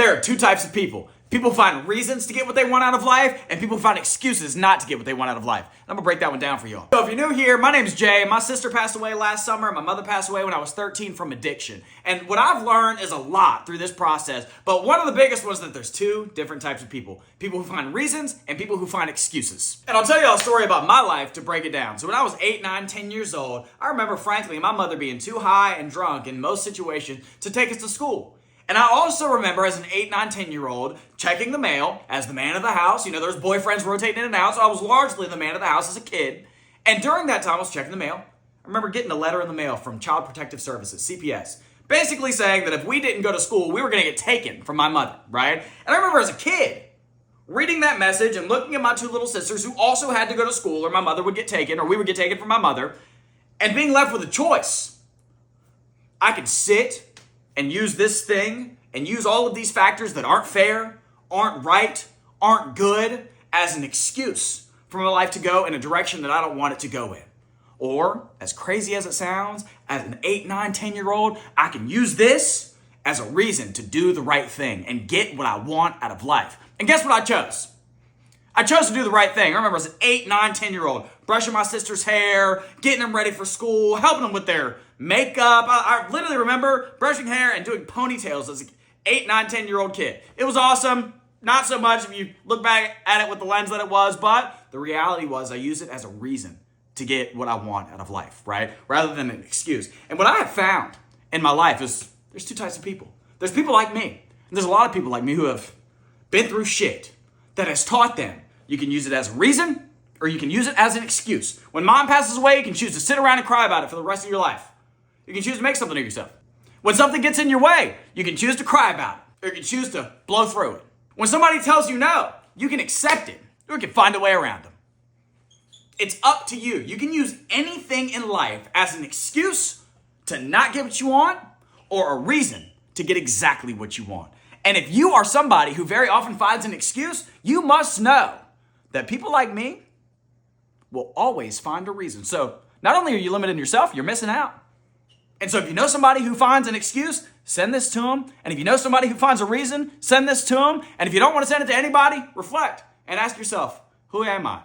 There are two types of people. People find reasons to get what they want out of life, and people find excuses not to get what they want out of life. I'm gonna break that one down for y'all. So if you're new here, my name's Jay. My sister passed away last summer. My mother passed away when I was 13 from addiction. And what I've learned is a lot through this process, but one of the biggest was that there's two different types of people. People who find reasons and people who find excuses. And I'll tell y'all a story about my life to break it down. So when I was 8, 9, 10 years old, I remember frankly my mother being too high and drunk in most situations to take us to school. And I also remember as an 8, 9, 10-year-old checking the mail as the man of the house. You know, there's boyfriends rotating in and out, so I was largely the man of the house as a kid. And during that time, I was checking the mail. I remember getting a letter in the mail from Child Protective Services, CPS, basically saying that if we didn't go to school, we were going to get taken from my mother, right? And I remember as a kid reading that message and looking at my two little sisters who also had to go to school, or my mother would get taken, or we would get taken from my mother, and being left with a choice. I could sit and use this thing and use all of these factors that aren't fair, aren't right, aren't good as an excuse for my life to go in a direction that I don't want it to go in. Or, as crazy as it sounds, as an 8, 9, 10-year-old, I can use this as a reason to do the right thing and get what I want out of life. And guess what I chose? I chose to do the right thing. I remember as an 8, 9, 10-year-old, brushing my sister's hair, getting them ready for school, helping them with their makeup. I literally remember brushing hair and doing ponytails as an 8, 9, 10-year-old kid. It was awesome. Not so much if you look back at it with the lens that it was, but the reality was I used it as a reason to get what I want out of life, right? Rather than an excuse. And what I have found in my life is there's two types of people. There's people like me, and there's a lot of people like me who have been through shit that has taught them you can use it as a reason or you can use it as an excuse. When mom passes away, you can choose to sit around and cry about it for the rest of your life. You can choose to make something of yourself. When something gets in your way, you can choose to cry about it, or you can choose to blow through it. When somebody tells you no, you can accept it, or you can find a way around them. It's up to you. You can use anything in life as an excuse to not get what you want, or a reason to get exactly what you want. And if you are somebody who very often finds an excuse, you must know that people like me will always find a reason. So not only are you limiting yourself, you're missing out. And so if you know somebody who finds an excuse, send this to them. And if you know somebody who finds a reason, send this to them. And if you don't want to send it to anybody, reflect and ask yourself, who am I?